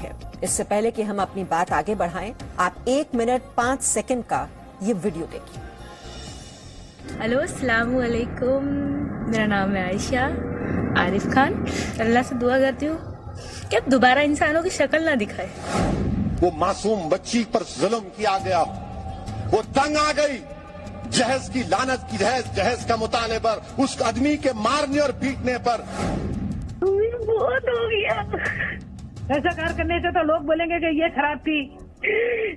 है। इससे पहले कि हम अपनी बात आगे बढ़ाएं, आप 1 मिनट 5 सेकंड का ये वीडियो देखिए। हेलो, अस्सलाम वालेकुम। मेरा नाम है आयशा आरिफ खान। अल्लाह से दुआ करती हूँ कि अब दोबारा इंसानों की शक्ल ना दिखाए। वो मासूम बच्ची पर जुल्म किया गया, वो तंग आ गई जहेज की लानत की जहेज का मुताले पर, उस आदमी के मारने और पीटने पर। बहुत हो गया। ऐसा कार करने से तो लोग बोलेंगे कि ये खराब थी।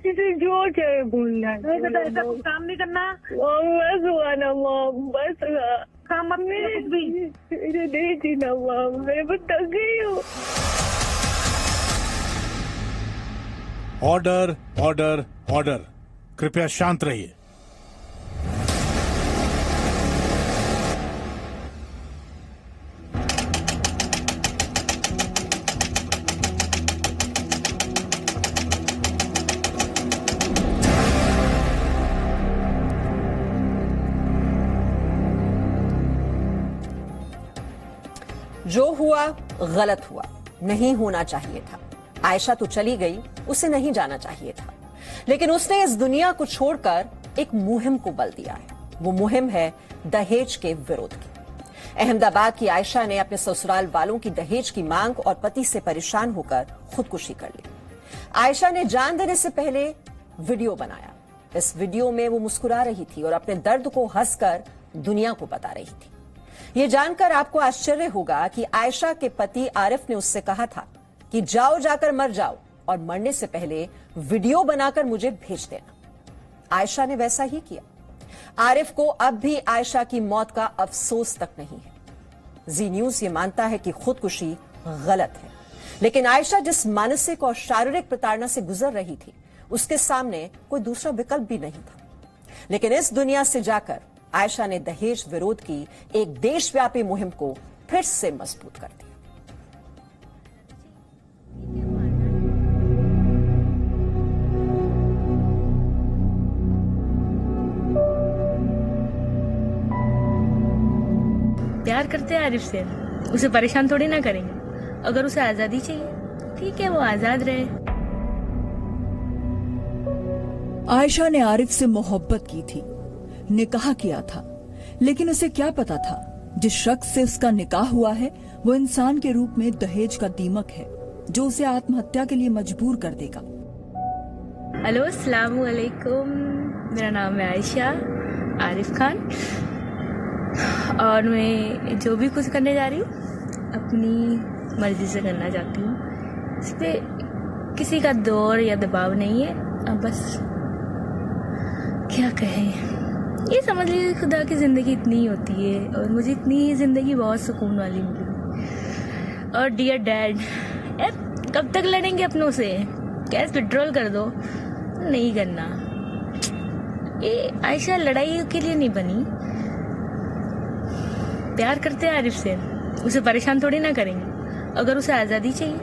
इसे जो चाहे बोलना, ऐसा कुछ काम नहीं करना। बस हुआ ना मॉम, बस हुआ। काम मत करना कुछ भी। मुझे नहीं थी ना मॉम, मैं बहुत थक गई हूँ। ऑर्डर ऑर्डर ऑर्डर, कृपया शांत रहिए। जो हुआ गलत हुआ, नहीं होना चाहिए था। आयशा तो चली गई, उसे नहीं जाना चाहिए था, लेकिन उसने इस दुनिया को छोड़कर एक मुहिम को बल दिया है। वो मुहिम है दहेज के विरोध की। अहमदाबाद की आयशा ने अपने ससुराल वालों की दहेज की मांग और पति से परेशान होकर खुदकुशी कर ली। आयशा ने जान देने से पहले वीडियो बनाया। इस वीडियो में वो मुस्कुरा रही थी और अपने दर्द को हंसकर दुनिया को बता रही थी। ये जानकर आपको आश्चर्य होगा कि आयशा के पति आरिफ ने उससे कहा था कि जाओ, जाकर मर जाओ और मरने से पहले वीडियो बनाकर मुझे भेज देना। आयशा ने वैसा ही किया। आरिफ को अब भी आयशा की मौत का अफसोस तक नहीं है। जी न्यूज ये मानता है कि खुदकुशी गलत है, लेकिन आयशा जिस मानसिक और शारीरिक प्रताड़ना से गुजर रही थी, उसके सामने कोई दूसरा विकल्प भी नहीं था। लेकिन इस दुनिया से जाकर आयशा ने दहेज विरोध की एक देशव्यापी मुहिम को फिर से मजबूत कर दिया। प्यार करते हैं आरिफ से, उसे परेशान थोड़ी ना करेंगे। अगर उसे आजादी चाहिए, ठीक है, वो आजाद रहे। आयशा ने आरिफ से मोहब्बत की थी, निकाह किया था, लेकिन उसे क्या पता था जिस शख्स से उसका निकाह हुआ है वो इंसान के रूप में दहेज का दीमक है, जो उसे आत्महत्या के लिए मजबूर कर देगा। हेलो, अस्सलाम वालेकुम। मेरा नाम है आयशा आरिफ खान और मैं जो भी कुछ करने जा रही हूँ अपनी मर्जी से करना चाहती हूँ। इस पे किसी का दौर या दबाव नहीं है। अब बस क्या कहें, ये समझ लीजिए खुदा की ज़िंदगी इतनी ही होती है और मुझे इतनी ही ज़िंदगी बहुत सुकून वाली मिली। और डियर डैड, कब तक लड़ेंगे अपनों से? कैश विड्रॉल कर दो। नहीं करना। ये आयशा लड़ाई के लिए नहीं बनी। प्यार करते हैं आरिफ से, उसे परेशान थोड़ी ना करेंगे। अगर उसे आज़ादी चाहिए,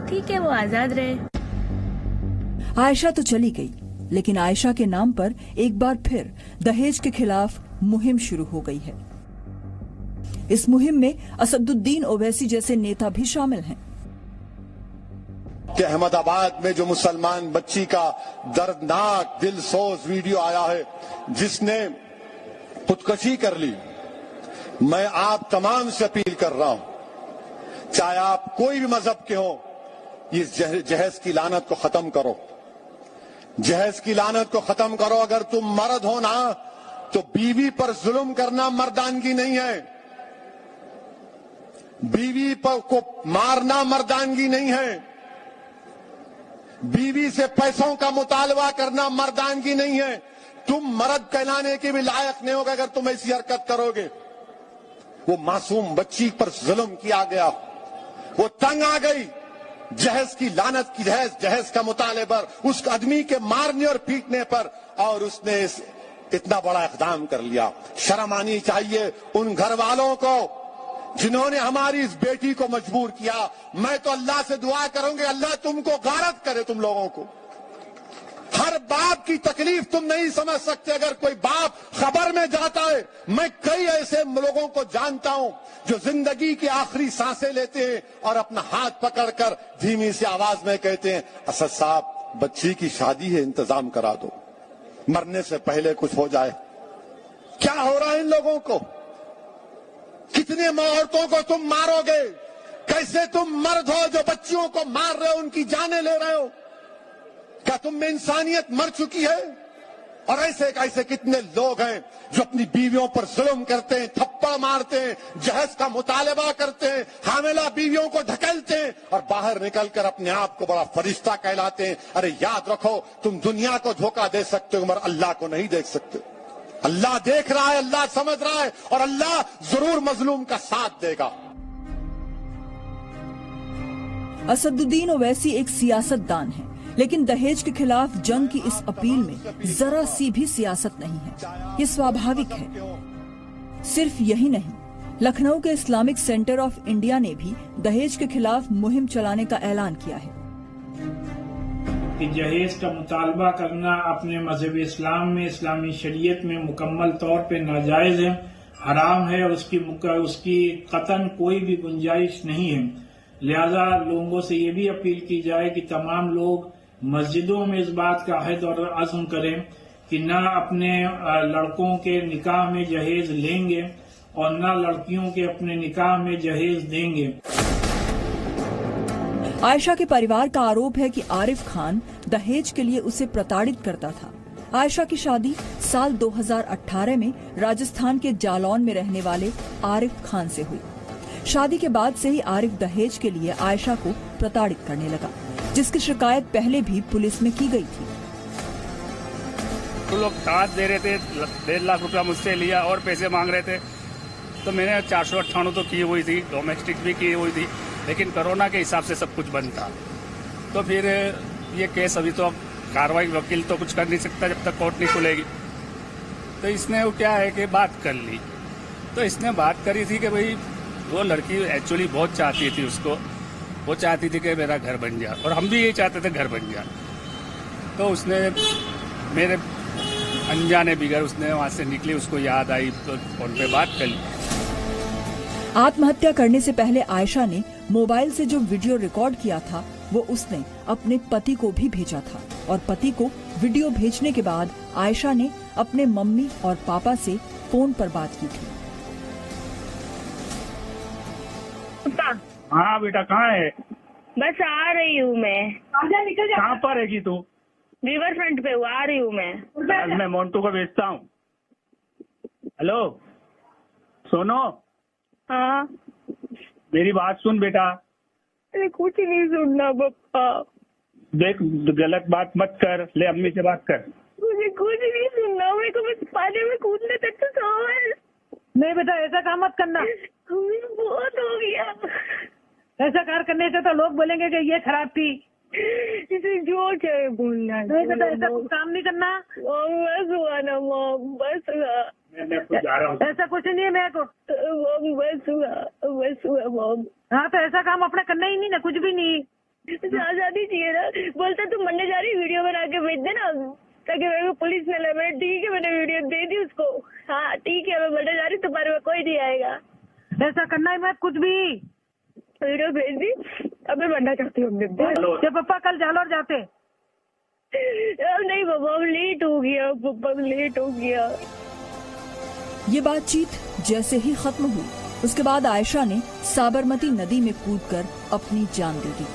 ठीक है, वो आज़ाद रहे। आयशा तो चली गई, लेकिन आयशा के नाम पर एक बार फिर दहेज के खिलाफ मुहिम शुरू हो गई है। इस मुहिम में असदुद्दीन ओवैसी जैसे नेता भी शामिल हैं। कि अहमदाबाद में जो मुसलमान बच्ची का दर्दनाक दिलसोज वीडियो आया है जिसने खुदकुशी कर ली, मैं आप तमाम से अपील कर रहा हूं, चाहे आप कोई भी मजहब के हो, इस जहेज की लानत को खत्म करो। जहेज की लानत को खत्म करो। अगर तुम मर्द हो ना, तो बीवी पर जुल्म करना मर्दानगी नहीं है। बीवी पर को मारना मर्दानगी नहीं है। बीवी से पैसों का मुतालबा करना मर्दानगी नहीं है। तुम मर्द कहलाने के भी लायक नहीं होगा अगर तुम ऐसी हरकत करोगे। वो मासूम बच्ची पर जुल्म किया गया, वो तंग आ गई जहेज की लानत की जहेज का मुताले पर, उस आदमी के मारने और पीटने पर, और उसने इतना बड़ा इकदाम कर लिया। शर्म आनी चाहिए उन घर वालों को जिन्होंने हमारी इस बेटी को मजबूर किया। मैं तो अल्लाह से दुआ करूंगी, अल्लाह तुमको गारत करे, तुम लोगों को। हर बाप की तकलीफ तुम नहीं समझ सकते। अगर कोई बाप खबर में जाता है, मैं कई ऐसे लोगों को जानता हूं जो जिंदगी की आखिरी सांसें लेते हैं और अपना हाथ पकड़कर धीमी सी आवाज में कहते हैं, असद साहब बच्ची की शादी है, इंतजाम करा दो, मरने से पहले कुछ हो जाए। क्या हो रहा है इन लोगों को? कितने औरतों को तुम मारोगे? कैसे तुम मर्द हो जो बच्चियों को मार रहे हो, उनकी जानें ले रहे हो? क्या तुम में इंसानियत मर चुकी है? और ऐसे कितने लोग हैं जो अपनी बीवियों पर जुल्म करते हैं, थप्पड़ मारते हैं, जहेज का मुतालबा करते हैं, हामिला बीवियों को ढकेलते हैं और बाहर निकलकर अपने आप को बड़ा फरिश्ता कहलाते हैं। अरे याद रखो, तुम दुनिया को धोखा दे सकते हो मगर अल्लाह को नहीं देख सकते। अल्लाह देख रहा है, अल्लाह समझ रहा है और अल्लाह जरूर मजलूम का साथ देगा। असदुद्दीन ओवैसी एक सियासतदान है, लेकिन दहेज के खिलाफ जंग की इस अपील में जरा सी भी सियासत नहीं है। ये स्वाभाविक है। सिर्फ यही नहीं, लखनऊ के इस्लामिक सेंटर ऑफ इंडिया ने भी दहेज के खिलाफ मुहिम चलाने का ऐलान किया है कि दहेज का मुतालबा करना अपने मजहब इस्लाम में, इस्लामी शरीयत में मुकम्मल तौर पे नाजायज है, हराम है और उसकी कतन कोई भी गुंजाइश नहीं है। लिहाजा लोगों से ये भी अपील की जाए कि तमाम लोग मस्जिदों में इस बात का अहद और अज़्म करें कि न अपने लड़कों के निकाह में जहेज लेंगे और न लड़कियों के अपने निकाह में जहेज देंगे। आयशा के परिवार का आरोप है कि आरिफ खान दहेज के लिए उसे प्रताड़ित करता था। आयशा की शादी साल 2018 में राजस्थान के जालौन में रहने वाले आरिफ खान से हुई। शादी के बाद से ही आरिफ दहेज के लिए आयशा को प्रताड़ित करने लगा, जिसकी शिकायत पहले भी पुलिस में की गई थी। तो लोग दाज दे रहे थे, 1.5 लाख रुपया मुझसे लिया और पैसे मांग रहे थे, तो मैंने 498 तो की हुई थी, डोमेस्टिक भी की हुई थी, लेकिन कोरोना के हिसाब से सब कुछ बंद था। तो फिर ये केस अभी तो कार्रवाई वकील तो कुछ कर नहीं सकता जब तक कोर्ट नहीं खुलेगी। तो इसने वो क्या है कि बात कर ली, तो इसने बात करी थी कि भाई वो लड़की एक्चुअली बहुत चाहती थी उसको, वो चाहती थी कि मेरा घर बन जाए और हम भी यही चाहते थे घर बन जाए। तो उसने मेरे अनजाने बिगड़ उसने वहां से निकली, उसको याद आई तो फोन पे बात कर ली। आत्महत्या करने से पहले आयशा ने मोबाइल से जो वीडियो रिकॉर्ड किया था वो उसने अपने पति को भी भेजा था और पति को वीडियो भेजने के बाद आयशा ने अपने मम्मी और पापा से फोन पर बात की थी। हाँ बेटा, कहाँ है? बस आ रही हूँ मैं। कहाँ पर रहेगी तू? रिवर फ्रंट पे हूँ, आ रही हूँ मैं। मैं मोन्टू को भेजता हूँ। हेलो सोनो, हाँ मेरी बात सुन बेटा। अरे कुछ नहीं सुनना पप्पा। देख, गलत बात मत कर, ले अम्मी से बात कर। मुझे कुछ नहीं सुनना, मेरे को बस पानी में कूदने तक तो सवाल। नहीं बेटा, ऐसा काम मत करना। बहुत हो गया। ऐसा कार करने से तो लोग बोलेंगे कि ये खराब थी। इसे जो चाहे बोलना। नहीं बेटा, ऐसा कुछ काम नहीं करना। बस हुआ ना मॉम, बस हुआ। मैं जा रहा हूँ। ऐसा कुछ नहीं है मेरे को। बस हुआ मॉम। हाँ तो ऐसा काम अपने करना ही नहीं ना, कुछ भी नहीं। आजादी चाहिए ना। बोलता तुम मरने जा रही, वीडियो बना के भेज देना ताकि मेरे को पुलिस ने ले। मैंने ठीक है, मैंने वीडियो दे दी उसको। हाँ ठीक है, मैं मरने जा रही, तुम्हारे में कोई नहीं आएगा। ऐसा करना ही मत कुछ भी। वीडियो भेज दी, अब मैं बनना चाहती हूँ। जब पापा कल जालौर जाते। नहीं पापा, लेट हो गया पापा, लेट हो गया। ये बातचीत जैसे ही खत्म हुई, उसके बाद आयशा ने साबरमती नदी में कूदकर अपनी जान दे दी।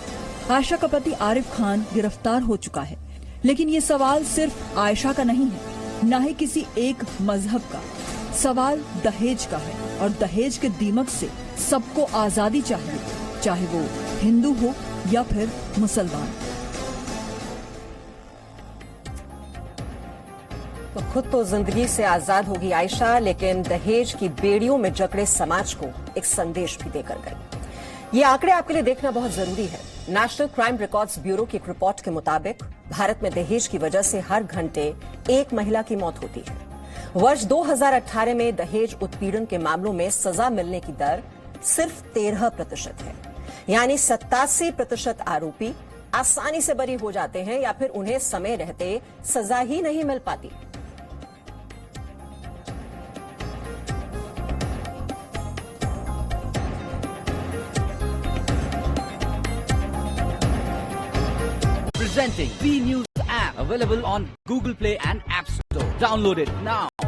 आयशा का पति आरिफ खान गिरफ्तार हो चुका है, लेकिन ये सवाल सिर्फ आयशा का नहीं है, न ही किसी एक मजहब का। सवाल दहेज का है और दहेज के दीमक से सबको आजादी चाहिए, चाहे वो हिंदू हो या फिर मुसलमान। तो खुद तो जिंदगी से आजाद होगी आयशा, लेकिन दहेज की बेड़ियों में जकड़े समाज को एक संदेश भी देकर गई। ये आंकड़े आपके लिए देखना बहुत जरूरी है। नेशनल क्राइम रिकॉर्ड्स ब्यूरो की एक रिपोर्ट के मुताबिक भारत में दहेज की वजह से हर घंटे एक महिला की मौत होती है। वर्ष 2018 में दहेज उत्पीड़न के मामलों में सजा मिलने की दर सिर्फ 13% है, यानी 87% आरोपी आसानी से बरी हो जाते हैं या फिर उन्हें समय रहते सजा ही नहीं मिल पाती। Presenting B News app, available on Google Play and App Store. Download it now.